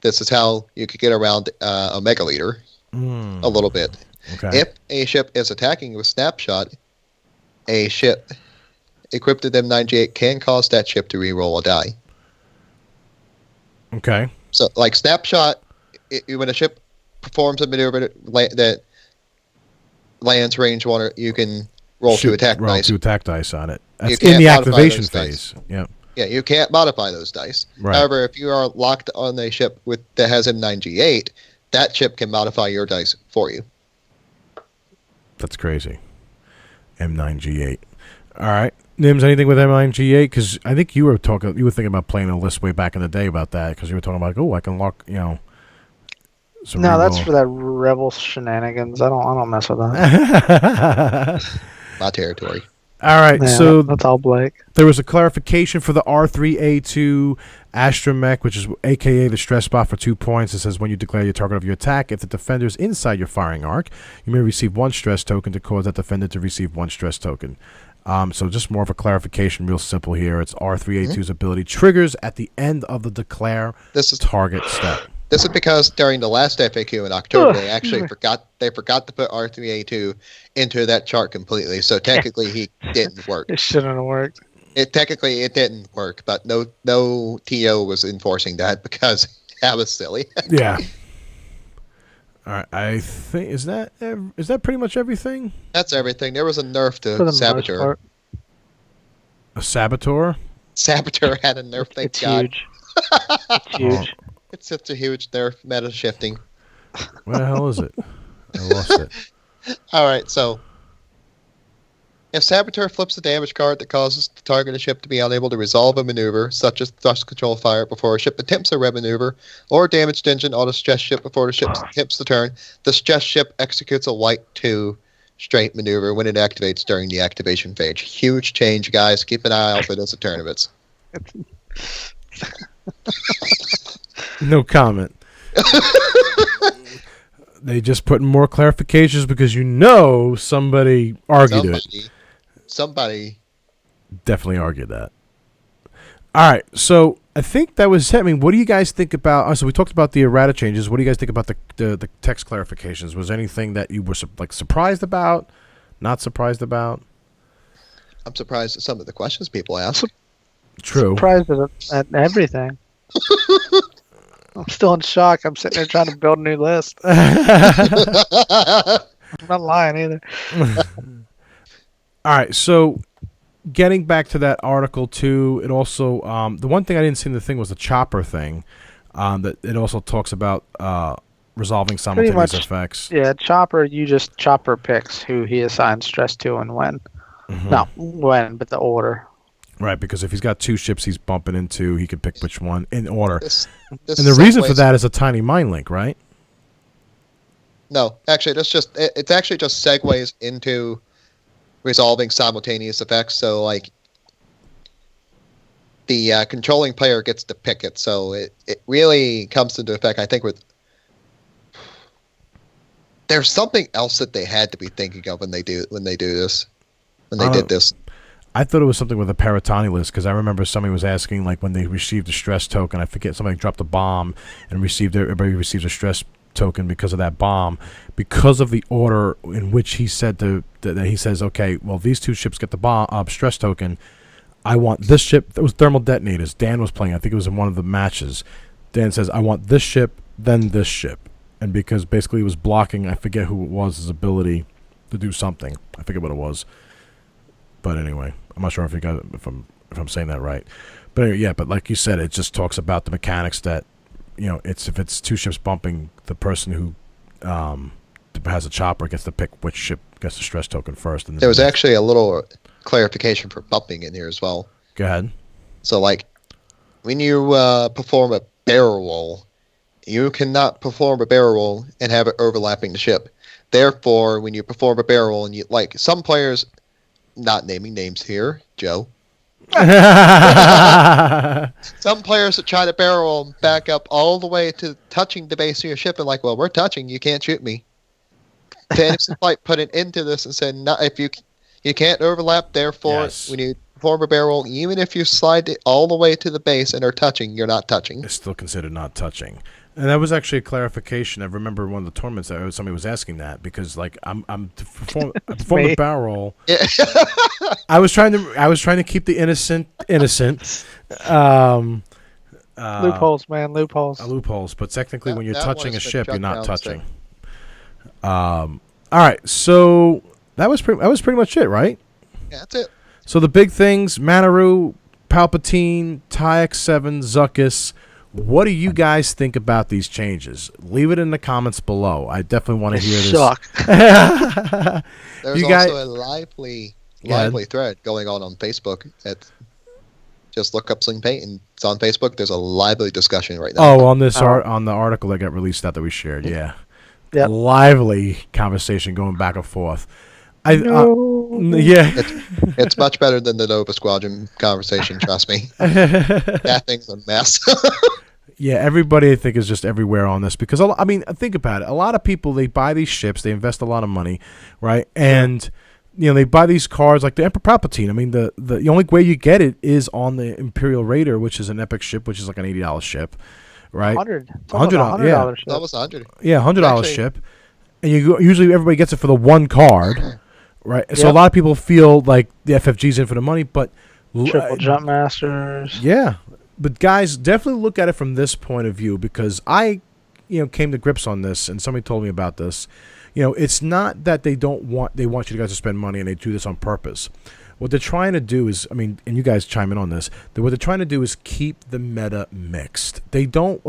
This is how you could get around a Mega Leader a little bit. Okay. If a ship is attacking with Snapshot, a ship equipped with M98 can cause that ship to re-roll a die. Okay. So, like Snapshot, when a ship performs a maneuver that lands range 1, you can roll 2 attack dice. Roll 2 attack dice on it. That's can't in the modify activation those phase. dice. Yeah. Yeah, you can't modify those dice. Right. However, if you are locked on a ship that has M98, that ship can modify your dice for you. That's crazy. M9G8. All right. Nims, anything with M9G8? Because I think you were thinking about playing a list way back in the day about that, because you were talking about, I can lock, some No, that's reroll. for that rebel shenanigans. I don't mess with that. My territory. All right, Yeah, so that's all Blake. there was a clarification for the R3A2 Astromech, which is AKA the stress spot for 2 points. It says when you declare your target of your attack, if the defender is inside your firing arc, you may receive 1 stress token to cause that defender to receive 1 stress token. So just more of a clarification, real simple here. It's R3A2's ability triggers at the end of the declare target step. This is because during the last FAQ in October, they actually forgot to put R3A2 into that chart completely. So technically, he didn't work. It shouldn't have worked. It didn't work, but no TO was enforcing that because that was silly. Yeah. All right. I think is that pretty much everything? That's everything. There was a nerf For the to most Saboteur. part. A Saboteur? Saboteur had a nerf. Thank It's God. huge. It's huge. It's such a huge nerf. Meta shifting. Where the hell is it? I lost it. All right, so if Saboteur flips the damage card that causes the targeted ship to be unable to resolve a maneuver, such as thrust control fire before a ship attempts a red maneuver, or damaged engine on a stress ship before the ship attempts the turn, the stress ship executes a white 2 straight maneuver when it activates during the activation phase. Huge change, guys. Keep an eye out for this at tournaments. No comment. They just put in more clarifications because somebody argued it. Somebody Definitely argued that. All right, so I think that was it. I mean, what do you guys think about? So we talked about the errata changes. What do you guys think about the text clarifications? Was there anything that you were surprised about? Not surprised about? I'm surprised at some of the questions people ask. True. Surprised at everything. I'm still in shock. I'm sitting there trying to build a new list. I'm not lying either. All right, so getting back to that article too, it also the one thing I didn't see in the thing was the chopper thing. That it also talks about resolving simultaneous effects. Yeah, Chopper. Chopper picks who he assigns stress to and when. Mm-hmm. Not when, but the order. Right, because if he's got 2 ships he's bumping into, he can pick which one in order. This and the reason for that is a tiny mind link, right? No, actually, it's actually just segues into resolving simultaneous effects. So, like, the controlling player gets to pick it. So it really comes into effect, I think, with... There's something else that they had to be thinking of when they did this. I thought it was something with a Palpatine list, because I remember somebody was asking, like, when they received a stress token, I forget, somebody dropped a bomb and everybody receives a stress token because of that bomb, because of the order in which he said that he says, okay, well, these 2 ships get the bomb stress token. I want this ship. That was thermal detonators. Dan was playing. I think it was in one of the matches. Dan says, I want this ship, then this ship. And because basically he was blocking, I forget who it was, his ability to do something. I forget what it was. But anyway, I'm not sure if I'm saying that right. But anyway, yeah, but like you said, it just talks about the mechanics that, if it's 2 ships bumping, the person who has a chopper gets to pick which ship gets the stress token first. And there was actually a little clarification for bumping in here as well. Go ahead. So, like, when you perform a barrel roll, you cannot perform a barrel roll and have it overlapping the ship. Therefore, when you perform a barrel roll, and some players, not naming names here, Joe. Some players that try to barrel roll and back up all the way to touching the base of your ship and well, we're touching, you can't shoot me. Fantasy Flight put it into this and said, no, if you can't overlap, therefore, when you perform a barrel roll, even if you slide it all the way to the base and are touching, you're not touching. It's still considered not touching. And that was actually a clarification. I remember one of the tournaments that somebody was asking that because, like, I perform a barrel roll. Yeah. I was trying to keep the innocent. Loopholes, man, loopholes. Loopholes, but technically, when you're That touching one a has been ship, you're shut not down touching. All right, so that was pretty much it, right? Yeah, that's it. So the big things: Manaroo, Palpatine, TIE-X7, Zuckuss. What do you guys think about these changes? Leave it in the comments below. I definitely want to hear this. There's You guys- also a lively thread going on Facebook. Just look up Sling Paint, and it's on Facebook. There's a lively discussion right now. Oh, on this on the article that got released that we shared, yeah. Yep. Lively conversation going back and forth. Yeah. It's much better than the Nova Squadron conversation, trust me. That thing's a mess. Yeah, everybody I think is just everywhere on this because I mean, think about it. A lot of people, they buy these ships, they invest a lot of money, right? And they buy these cards like the Emperor Palpatine. I mean, the only way you get it is on the Imperial Raider, which is an epic ship, which is like an $80 ship, right? $100. $100 ship. That was 100. Yeah, $100 Actually- ship, and usually everybody gets it for the one card, right? So a Yep. lot of people feel like the FFG's in for the money, but Triple Jump Masters. yeah, but guys, definitely look at it from this point of view because I, came to grips on this, and somebody told me about this. It's not that they want you guys to spend money and they do this on purpose. What they're trying to do is, and you guys chime in on this, what they're trying to do is keep the meta mixed. They don't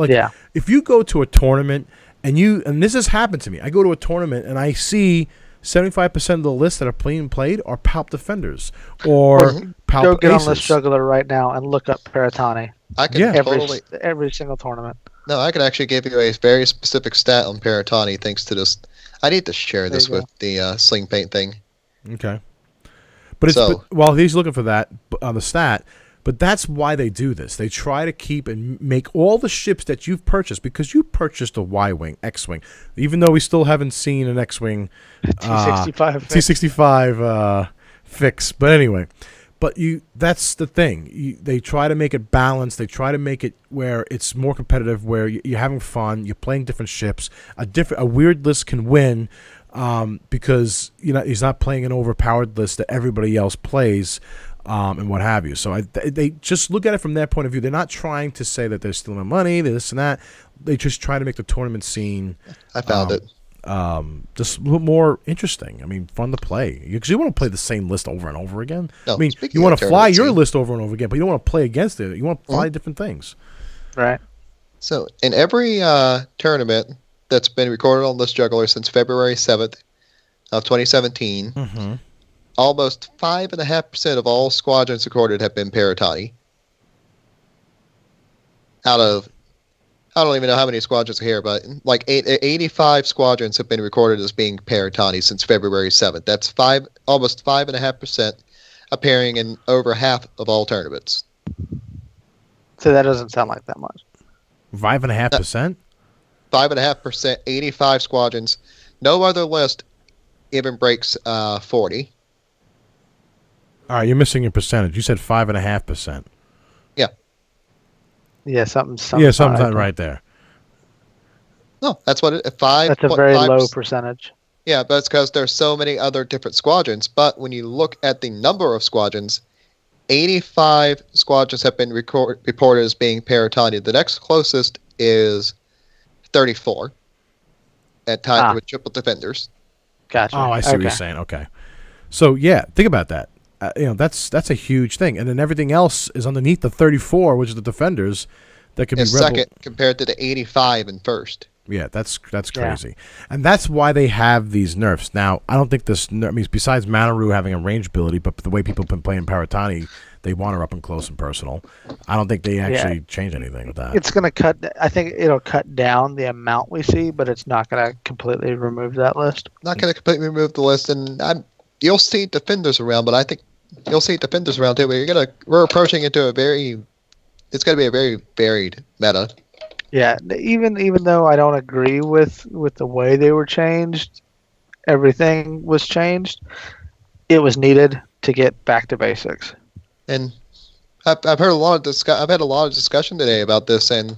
if you go to a tournament and this has happened to me. I go to a tournament and I see 75% of the lists that are being played are Palp Defenders or Palp Go get Aces. on List Juggler right now and look up Paratani. I can Every single tournament. No, I can actually give you a very specific stat on Paratani thanks to this. I need to share this with the Sling Paint thing. Okay. But while he's looking for that on the stat, but that's why they do this. They try to keep and make all the ships that you've purchased because you purchased a Y-Wing, X-Wing, even though we still haven't seen an X-Wing T65 fix. But anyway, that's the thing. They try to make it balanced. They try to make it where it's more competitive, where you're having fun, you're playing different ships. A weird list can win because he's not playing an overpowered list that everybody else plays. And what have you. So they just look at it from their point of view. They're not trying to say that they're stealing money, this and that. They just try to make the tournament scene. I found it. Just a little more interesting. I mean, fun to play. Because you want to play the same list over and over again. No, you want to fly your list over and over again, but you don't want to play against it. You want to fly different things. Right. So in every tournament that's been recorded on List Juggler since February 7th of 2017, almost 5.5% of all squadrons recorded have been Paratani. Out of, I don't even know how many squadrons are here, but like 85 squadrons have been recorded as being Paratani since February 7th. That's almost 5.5%, appearing in over half of all tournaments. So that doesn't sound like that much. 5.5%? 5.5%, 85 squadrons. No other list even breaks 40. All right, you're missing your percentage. You said 5.5%. Yeah. Yeah, something's something right there. No, that's what it. 5. That's a very low percentage. Yeah, but it's because there's so many other different squadrons. But when you look at the number of squadrons, 85 squadrons have been reported as being Paratani. The next closest is 34 at time with triple defenders. Gotcha. Oh, I see what you're saying. Okay. So, yeah, think about that. That's a huge thing. And then everything else is underneath the 34, which is the defenders, that could be second compared to the 85 in first. Yeah, that's crazy. Yeah. And that's why they have these nerfs. Now, I don't think besides Manaroo having a range ability, but the way people have been playing Paratani, they want her up and close and personal. I don't think they actually change anything with that. It's going to I think it'll cut down the amount we see, but it's not going to completely remove that list. Not going to completely remove the list, and you'll see defenders around, but I think you'll see defenders around too, but we're approaching into it's going to be a very varied meta. Yeah, even though I don't agree with the way they were changed, everything was changed. It was needed to get back to basics. And I've heard a lot of I've had a lot of discussion today about this, and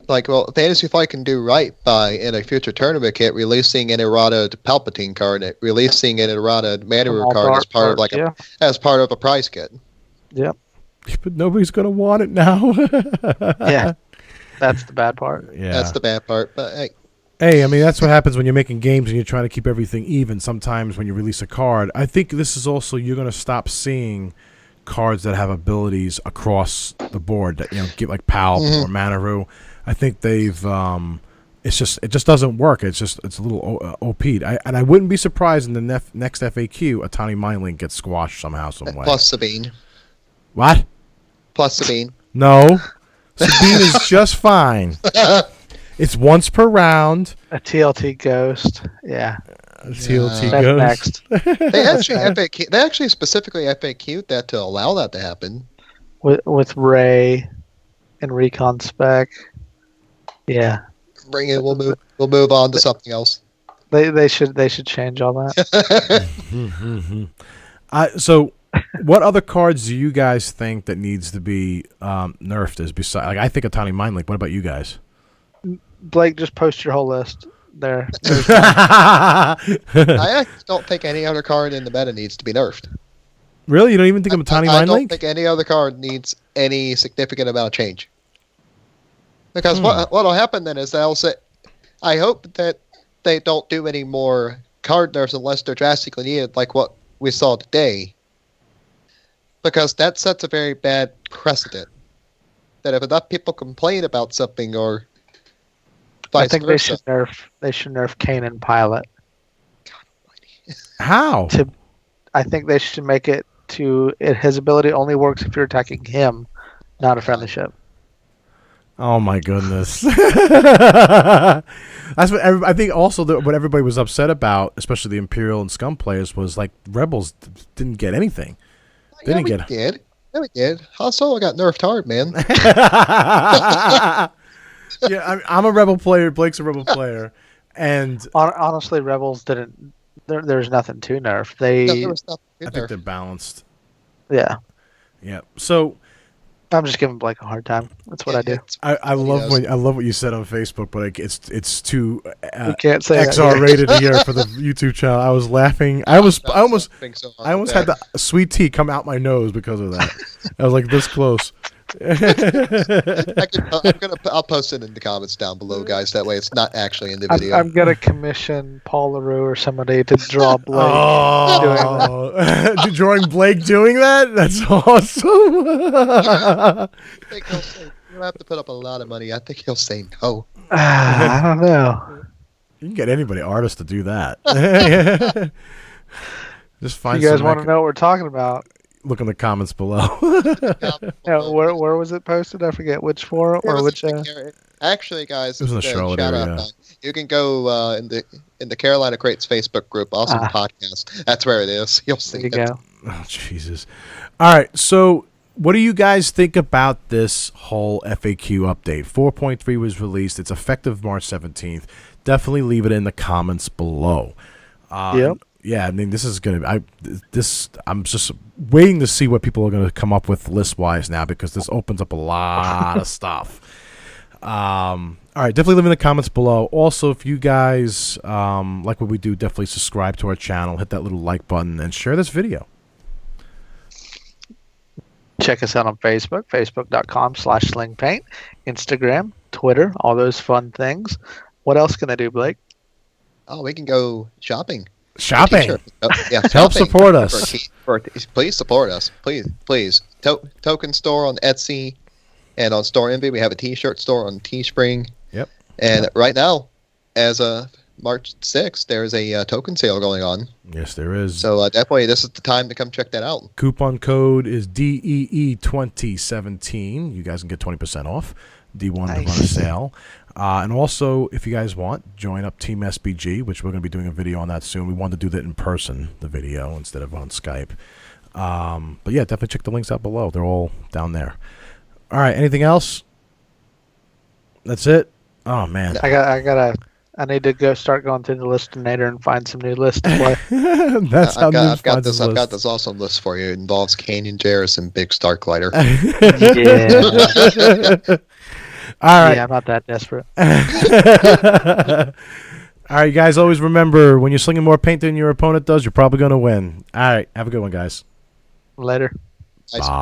well, Fantasy Flight can do right by, in a future tournament kit, releasing an errata Palpatine card, releasing an errata Manaroo card as part of as part of a prize kit. Yep. But nobody's gonna want it now. Yeah, that's the bad part. Yeah, that's the bad part. But hey, I mean, that's what happens when you're making games and you're trying to keep everything even. Sometimes when you release a card, I think this is also, you're gonna stop seeing cards that have abilities across the board that, get like Palp or Manaroo. I think they've it just doesn't work. It's a little OP'd. And I wouldn't be surprised in the next FAQ a tiny mind link gets squashed somehow, some way. Plus Sabine. What? Plus Sabine. No, Sabine is just fine. It's once per round. A TLT Ghost. Yeah. A TLT Ghost. Next. They actually specifically FAQ'd that to allow that to happen. With Ray and Recon Spec. Yeah. Bring it. We'll move on to something else. They should change all that. So, what other cards do you guys think that needs to be nerfed? As besides, like, I think a tiny mind link. What about you guys? Blake, just post your whole list there. I actually don't think any other card in the meta needs to be nerfed. Really, you don't even think of a tiny mind link? I don't think any other card needs any significant amount of change. Because what'll happen then is they'll say, I hope that they don't do any more card nerfs unless they're drastically needed, like what we saw today. Because that sets a very bad precedent. That if enough people complain about something or vice versa, they should nerf Kanan Pilot. How? I think they should make it his ability only works if you're attacking him, not a friendly ship. Oh my goodness! That's what I think. Also, what everybody was upset about, especially the Imperial and Scum players, was like Rebels didn't get anything. They didn't get. Yeah, we did. Han Solo got nerfed hard, man. Yeah, I'm a Rebel player. Blake's a Rebel player, and honestly, Rebels didn't. There's nothing to nerf. I think they're balanced. Yeah. Yeah. So. I'm just giving Blake a hard time. That's what I do. I love what you said on Facebook, but it's too can't say XR rated here for the YouTube channel. I was laughing. I almost had the sweet tea come out my nose because of that. I was like this close. I'll post it in the comments down below, guys. That way, it's not actually in the video. I'm gonna commission Paul LaRue or somebody to draw Blake. Drawing Blake doing that? That's awesome. I think he'll say, you'll have to put up a lot of money. I think he'll say no. I don't know. You can get anybody, artist, to do that. Just find. You guys want to know what we're talking about? Look in the comments below. Where was it posted? I forget which forum or which. Actually, guys, it was in the Charlotte area. You can go in the Carolina Crates Facebook group, Awesome Podcast. That's where it is. You'll see it. Go. Oh, Jesus. All right, so what do you guys think about this whole FAQ update? 4.3 was released. It's effective March 17th. Definitely leave it in the comments below. Yep. Yeah, I mean, this is gonna. I'm just waiting to see what people are gonna come up with list wise now, because this opens up a lot of stuff. All right, definitely leave in the comments below. Also, if you guys like what we do, definitely subscribe to our channel, hit that little like button, and share this video. Check us out on Facebook, facebook.com/slingpaint, Instagram, Twitter, all those fun things. What else can I do, Blake? Oh, we can go shopping. Shopping. Yeah, help support us. Please support us. Please. Token store on Etsy and on Store Envy. We have a T-shirt store on Teespring. Yep. And right now, as of March 6th, there's a token sale going on. Yes, there is. So definitely, this is the time to come check that out. Coupon code is DEE2017. You guys can get 20% off. D1 nice. On a sale. And also, if you guys want, join up Team SPG, which we're going to be doing a video on that soon. We wanted to do that in person, the video, instead of on Skype. But yeah, definitely check the links out below. They're all down there. All right, anything else? That's it? Oh, man. I need to go start going through the listinator and find some new lists to play. That's how I've got this awesome list for you. It involves Canyon Jarrus and Big Starklighter. Yeah. All right. Yeah, I'm not that desperate. All right, guys, always remember, when you're slinging more paint than your opponent does, you're probably going to win. All right, have a good one, guys. Later. Nice. Bye.